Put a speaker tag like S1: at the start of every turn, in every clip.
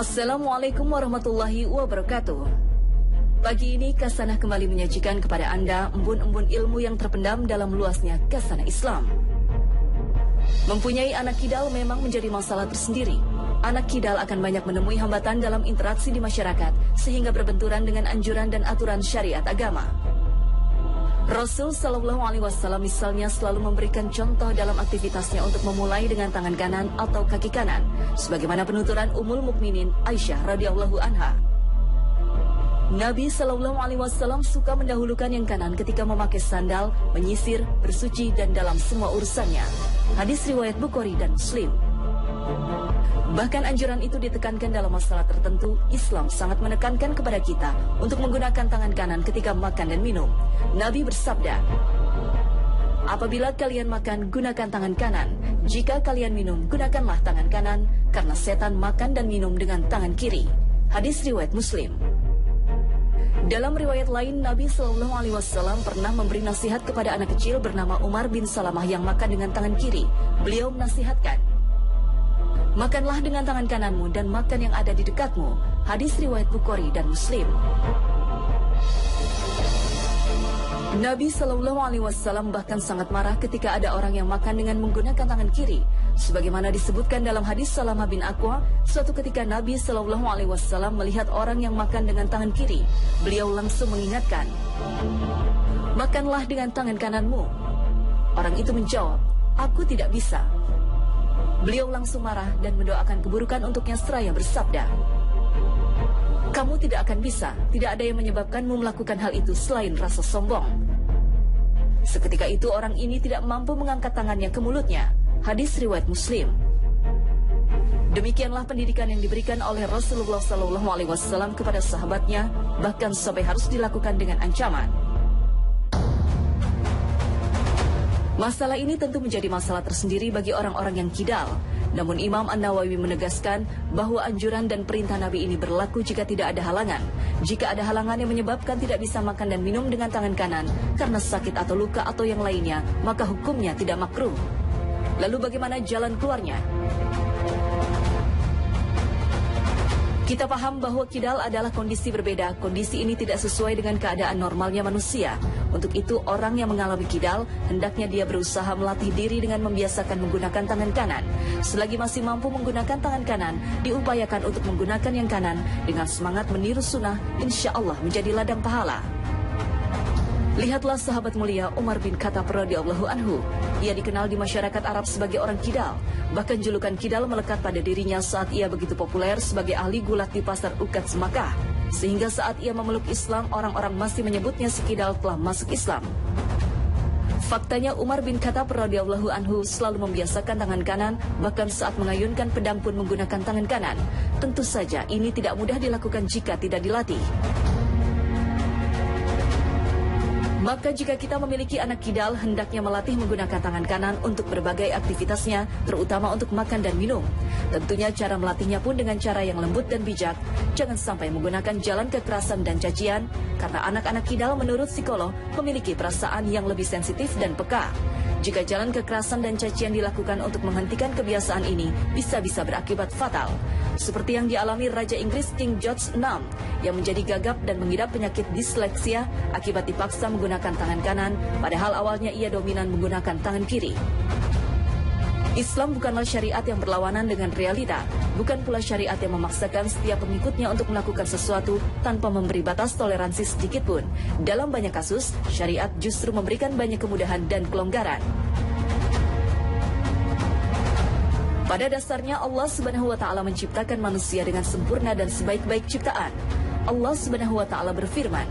S1: Assalamualaikum warahmatullahi wabarakatuh. Pagi ini Kasanah kembali menyajikan kepada Anda embun-embun ilmu yang terpendam dalam luasnya Kasanah Islam. Mempunyai anak kidal memang menjadi masalah tersendiri. Anak kidal akan banyak menemui hambatan dalam interaksi di masyarakat sehingga berbenturan dengan anjuran dan aturan syariat agama. Rasul Shallallahu Alaihi Wasallam misalnya selalu memberikan contoh dalam aktivitasnya untuk memulai dengan tangan kanan atau kaki kanan, sebagaimana penuturan Ummul Mukminin Aisyah radhiyallahu anha. Nabi Shallallahu Alaihi Wasallam suka mendahulukan yang kanan ketika memakai sandal, menyisir, bersuci dan dalam semua urusannya. Hadis riwayat Bukhari dan Muslim. Bahkan anjuran itu ditekankan dalam masalah tertentu. Islam sangat menekankan kepada kita untuk menggunakan tangan kanan ketika makan dan minum. Nabi bersabda, apabila kalian makan, gunakan tangan kanan. Jika kalian minum, gunakanlah tangan kanan, karena setan makan dan minum dengan tangan kiri. Hadis riwayat Muslim. Dalam riwayat lain, Nabi Shallallahu Alaihi Wasallam pernah memberi nasihat kepada anak kecil bernama Umar bin Salamah yang makan dengan tangan kiri. Beliau menasihatkan, makanlah dengan tangan kananmu dan makan yang ada di dekatmu. Hadis riwayat Bukhari dan Muslim. Nabi Shallallahu Alaihi Wasallam bahkan sangat marah ketika ada orang yang makan dengan menggunakan tangan kiri. Sebagaimana disebutkan dalam hadis Salamah bin Aqwa, suatu ketika Nabi Shallallahu Alaihi Wasallam melihat orang yang makan dengan tangan kiri. Beliau langsung mengingatkan, makanlah dengan tangan kananmu. Orang itu menjawab, aku tidak bisa. Beliau langsung marah dan mendoakan keburukan untuknya seraya bersabda, kamu tidak akan bisa, tidak ada yang menyebabkanmu melakukan hal itu selain rasa sombong. Seketika itu orang ini tidak mampu mengangkat tangannya ke mulutnya. Hadis riwayat Muslim. Demikianlah pendidikan yang diberikan oleh Rasulullah SAW kepada sahabatnya, bahkan sampai harus dilakukan dengan ancaman. Masalah ini tentu menjadi masalah tersendiri bagi orang-orang yang kidal. Namun Imam An-Nawawi menegaskan bahwa anjuran dan perintah Nabi ini berlaku jika tidak ada halangan. Jika ada halangan yang menyebabkan tidak bisa makan dan minum dengan tangan kanan karena sakit atau luka atau yang lainnya, maka hukumnya tidak makruh. Lalu bagaimana jalan keluarnya? Kita paham bahwa kidal adalah kondisi berbeda. Kondisi ini tidak sesuai dengan keadaan normalnya manusia. Untuk itu, orang yang mengalami kidal, hendaknya dia berusaha melatih diri dengan membiasakan menggunakan tangan kanan. Selagi masih mampu menggunakan tangan kanan, diupayakan untuk menggunakan yang kanan dengan semangat meniru sunnah, insya Allah menjadi ladang pahala. Lihatlah sahabat mulia Umar bin Khattab radhiyallahu anhu. Ia dikenal di masyarakat Arab sebagai orang kidal. Bahkan julukan kidal melekat pada dirinya saat ia begitu populer sebagai ahli gulat di pasar Ukats Makkah. Sehingga saat ia memeluk Islam, orang-orang masih menyebutnya si kidal telah masuk Islam. Faktanya Umar bin Khattab radhiyallahu anhu selalu membiasakan tangan kanan, bahkan saat mengayunkan pedang pun menggunakan tangan kanan. Tentu saja ini tidak mudah dilakukan jika tidak dilatih. Maka jika kita memiliki anak kidal, hendaknya melatih menggunakan tangan kanan untuk berbagai aktivitasnya, terutama untuk makan dan minum. Tentunya cara melatihnya pun dengan cara yang lembut dan bijak. Jangan sampai menggunakan jalan kekerasan dan cacian, karena anak-anak kidal menurut psikolog memiliki perasaan yang lebih sensitif dan peka. Jika jalan kekerasan dan cacian dilakukan untuk menghentikan kebiasaan ini, bisa-bisa berakibat fatal. Seperti yang dialami Raja Inggris King George VI, yang menjadi gagap dan mengidap penyakit disleksia akibat dipaksa menggunakan tangan kanan, padahal awalnya ia dominan menggunakan tangan kiri. Islam bukanlah syariat yang berlawanan dengan realita, bukan pula syariat yang memaksakan setiap pengikutnya untuk melakukan sesuatu tanpa memberi batas toleransi sedikit pun. Dalam banyak kasus, syariat justru memberikan banyak kemudahan dan kelonggaran. Pada dasarnya Allah Subhanahu wa taala menciptakan manusia dengan sempurna dan sebaik-baik ciptaan. Allah Subhanahu wa taala berfirman,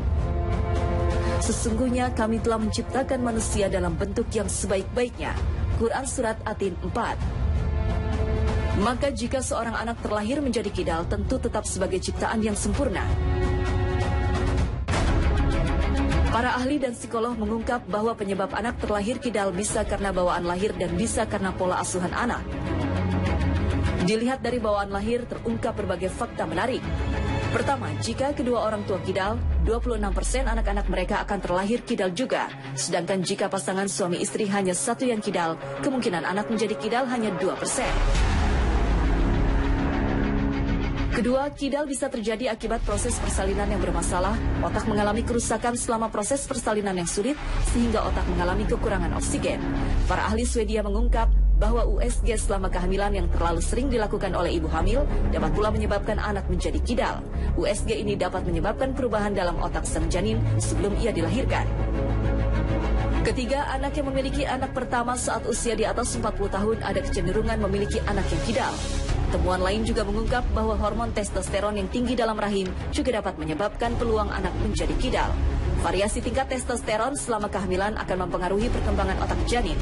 S1: sesungguhnya kami telah menciptakan manusia dalam bentuk yang sebaik-baiknya. Quran Surat Atin 4. Maka jika seorang anak terlahir menjadi kidal, tentu tetap sebagai ciptaan yang sempurna. Para ahli dan psikolog mengungkap bahwa penyebab anak terlahir kidal bisa karena bawaan lahir dan bisa karena pola asuhan anak. Dilihat dari bawaan lahir, terungkap berbagai fakta menarik. Pertama, jika kedua orang tua kidal, 26% anak-anak mereka akan terlahir kidal juga. Sedangkan jika pasangan suami istri hanya satu yang kidal, kemungkinan anak menjadi kidal hanya 2%. Kedua, kidal bisa terjadi akibat proses persalinan yang bermasalah, otak mengalami kerusakan selama proses persalinan yang sulit, sehingga otak mengalami kekurangan oksigen. Para ahli Swedia mengungkap bahwa USG selama kehamilan yang terlalu sering dilakukan oleh ibu hamil dapat pula menyebabkan anak menjadi kidal. USG ini dapat menyebabkan perubahan dalam otak sang janin sebelum ia dilahirkan. Ketiga, anak yang memiliki anak pertama saat usia di atas 40 tahun ada kecenderungan memiliki anak yang kidal. Temuan lain juga mengungkap bahwa hormon testosteron yang tinggi dalam rahim juga dapat menyebabkan peluang anak menjadi kidal. Variasi tingkat testosteron selama kehamilan akan mempengaruhi perkembangan otak janin.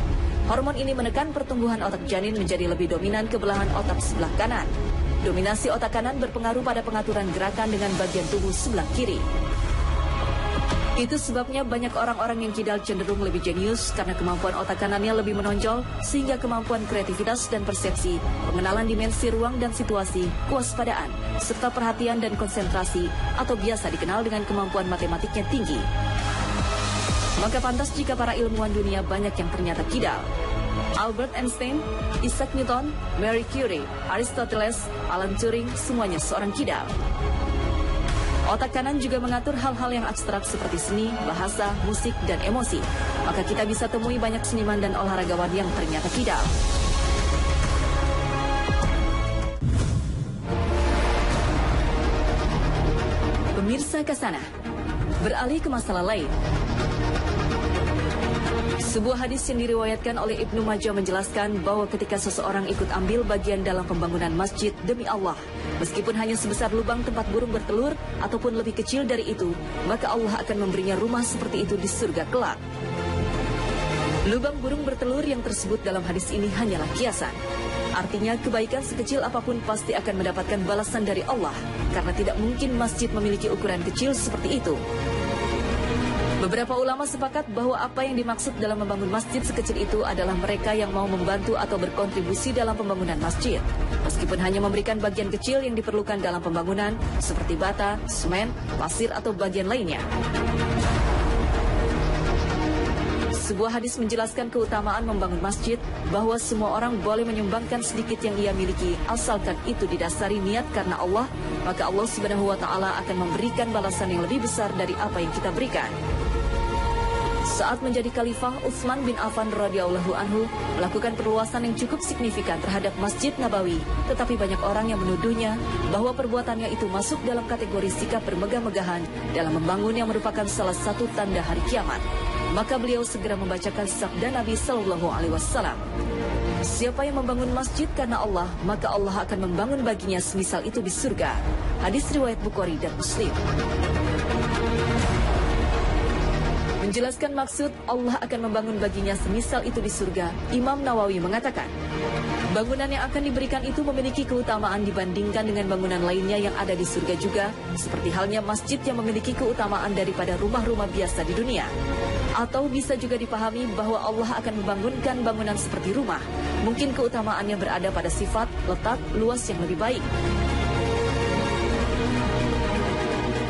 S1: Hormon ini menekan pertumbuhan otak janin menjadi lebih dominan ke belahan otak sebelah kanan. Dominasi otak kanan berpengaruh pada pengaturan gerakan dengan bagian tubuh sebelah kiri. Itu sebabnya banyak orang-orang yang kidal cenderung lebih jenius karena kemampuan otak kanannya lebih menonjol, sehingga kemampuan kreativitas dan persepsi, pengenalan dimensi ruang dan situasi, kewaspadaan, serta perhatian dan konsentrasi atau biasa dikenal dengan kemampuan matematiknya tinggi. Maka pantas jika para ilmuwan dunia banyak yang ternyata kidal. Albert Einstein, Isaac Newton, Marie Curie, Aristoteles, Alan Turing, semuanya seorang kidal. Otak kanan juga mengatur hal-hal yang abstrak seperti seni, bahasa, musik, dan emosi. Maka kita bisa temui banyak seniman dan olahragawan yang ternyata kidal. Pemirsa Kasana, beralih ke masalah lain. Sebuah hadis yang diriwayatkan oleh Ibnu Majah menjelaskan bahwa ketika seseorang ikut ambil bagian dalam pembangunan masjid demi Allah, meskipun hanya sebesar lubang tempat burung bertelur ataupun lebih kecil dari itu, maka Allah akan memberinya rumah seperti itu di surga kelak. Lubang burung bertelur yang tersebut dalam hadis ini hanyalah kiasan. Artinya kebaikan sekecil apapun pasti akan mendapatkan balasan dari Allah, karena tidak mungkin masjid memiliki ukuran kecil seperti itu. Beberapa ulama sepakat bahwa apa yang dimaksud dalam membangun masjid sekecil itu adalah mereka yang mau membantu atau berkontribusi dalam pembangunan masjid. Meskipun hanya memberikan bagian kecil yang diperlukan dalam pembangunan, seperti bata, semen, pasir, atau bagian lainnya. Sebuah hadis menjelaskan keutamaan membangun masjid, bahwa semua orang boleh menyumbangkan sedikit yang ia miliki, asalkan itu didasari niat karena Allah, maka Allah Subhanahu wa Ta'ala akan memberikan balasan yang lebih besar dari apa yang kita berikan. Saat menjadi khalifah, Utsman bin Affan radhiyallahu anhu melakukan perluasan yang cukup signifikan terhadap Masjid Nabawi, tetapi banyak orang yang menuduhnya bahwa perbuatannya itu masuk dalam kategori sikap bermegah-megahan dalam membangun yang merupakan salah satu tanda hari kiamat. Maka beliau segera membacakan sabda Nabi Sallallahu Alaihi Wasallam, siapa yang membangun masjid karena Allah, maka Allah akan membangun baginya semisal itu di surga. Hadis riwayat Bukhari dan Muslim. Menjelaskan maksud Allah akan membangun baginya semisal itu di surga, Imam Nawawi mengatakan, bangunan yang akan diberikan itu memiliki keutamaan dibandingkan dengan bangunan lainnya yang ada di surga juga, seperti halnya masjid yang memiliki keutamaan daripada rumah-rumah biasa di dunia. Atau bisa juga dipahami bahwa Allah akan membangunkan bangunan seperti rumah. Mungkin keutamaannya berada pada sifat, letak, luas yang lebih baik.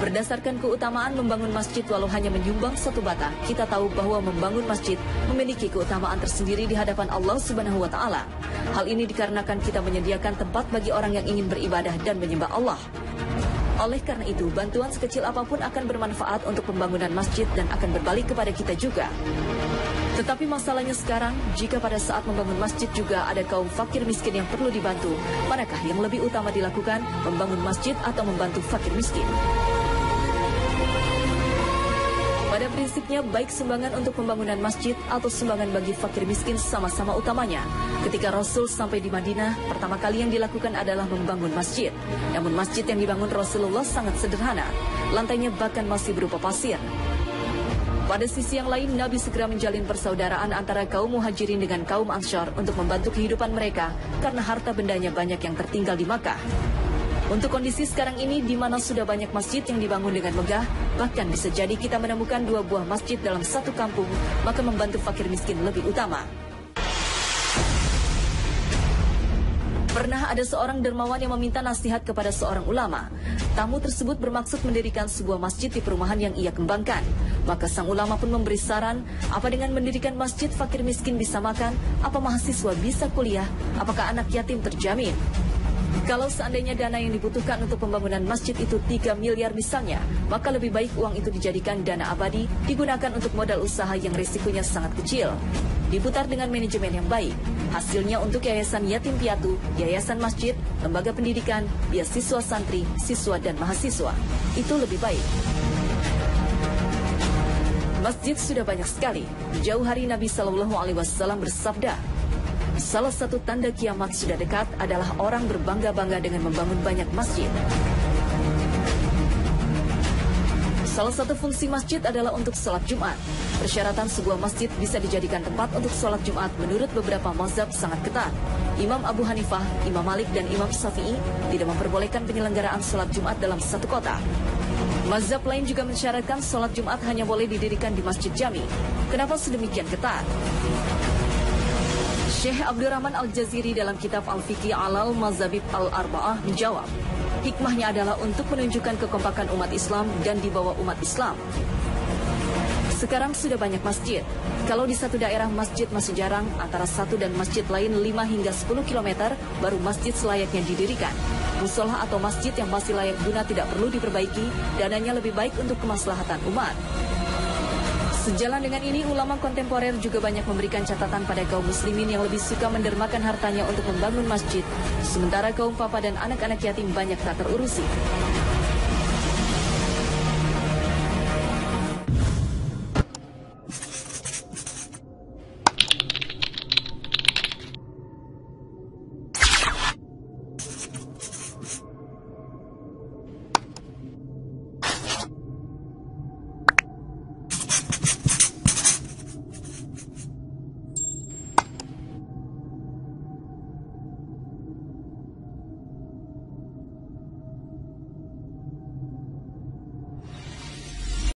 S1: Berdasarkan keutamaan membangun masjid walau hanya menyumbang satu bata, kita tahu bahwa membangun masjid memiliki keutamaan tersendiri di hadapan Allah Subhanahu wa Ta'ala. Hal ini dikarenakan kita menyediakan tempat bagi orang yang ingin beribadah dan menyembah Allah. Oleh karena itu, bantuan sekecil apapun akan bermanfaat untuk pembangunan masjid dan akan berbalik kepada kita juga. Tetapi masalahnya sekarang, jika pada saat membangun masjid juga ada kaum fakir miskin yang perlu dibantu, manakah yang lebih utama dilakukan, membangun masjid atau membantu fakir miskin? Pada prinsipnya, baik sumbangan untuk pembangunan masjid atau sumbangan bagi fakir miskin sama-sama utamanya. Ketika Rasul sampai di Madinah, pertama kali yang dilakukan adalah membangun masjid. Namun masjid yang dibangun Rasulullah sangat sederhana. Lantainya bahkan masih berupa pasir. Pada sisi yang lain, Nabi segera menjalin persaudaraan antara kaum Muhajirin dengan kaum Ansyar untuk membantu kehidupan mereka karena harta bendanya banyak yang tertinggal di Makkah. Untuk kondisi sekarang ini, di mana sudah banyak masjid yang dibangun dengan megah, bahkan bisa jadi kita menemukan 2 buah masjid dalam satu kampung, maka membantu fakir miskin lebih utama. Pernah ada seorang dermawan yang meminta nasihat kepada seorang ulama. Tamu tersebut bermaksud mendirikan sebuah masjid di perumahan yang ia kembangkan. Maka sang ulama pun memberi saran, apa dengan mendirikan masjid fakir miskin bisa makan, apa mahasiswa bisa kuliah, apakah anak yatim terjamin? Kalau seandainya dana yang dibutuhkan untuk pembangunan masjid itu 3 miliar misalnya, maka lebih baik uang itu dijadikan dana abadi, digunakan untuk modal usaha yang risikonya sangat kecil. Diputar dengan manajemen yang baik. Hasilnya untuk yayasan yatim piatu, yayasan masjid, lembaga pendidikan, beasiswa santri, siswa dan mahasiswa. Itu lebih baik. Masjid sudah banyak sekali. Jauh hari Nabi Shallallahu Alaihi Wasallam bersabda, salah satu tanda kiamat sudah dekat adalah orang berbangga-bangga dengan membangun banyak masjid. Salah satu fungsi masjid adalah untuk sholat Jumat. Persyaratan sebuah masjid bisa dijadikan tempat untuk sholat Jumat menurut beberapa mazhab sangat ketat. Imam Abu Hanifah, Imam Malik, dan Imam Syafi'i tidak memperbolehkan penyelenggaraan sholat Jumat dalam satu kota. Mazhab lain juga mensyaratkan sholat Jumat hanya boleh didirikan di Masjid Jami. Kenapa sedemikian ketat? Syekh Abdurrahman Al-Jaziri dalam kitab Al-Fiqh Alal Mazhabib Al-Arba'ah menjawab, hikmahnya adalah untuk menunjukkan kekompakan umat Islam dan dibawa umat Islam. Sekarang sudah banyak masjid. Kalau di satu daerah masjid masih jarang, antara satu dan masjid lain 5 hingga 10 km, baru masjid selayaknya didirikan. Musola atau masjid yang masih layak guna tidak perlu diperbaiki, dananya lebih baik untuk kemaslahatan umat. Sejalan dengan ini, ulama kontemporer juga banyak memberikan catatan pada kaum muslimin yang lebih suka mendermakan hartanya untuk membangun masjid, sementara kaum papa dan anak-anak yatim banyak tak terurusi.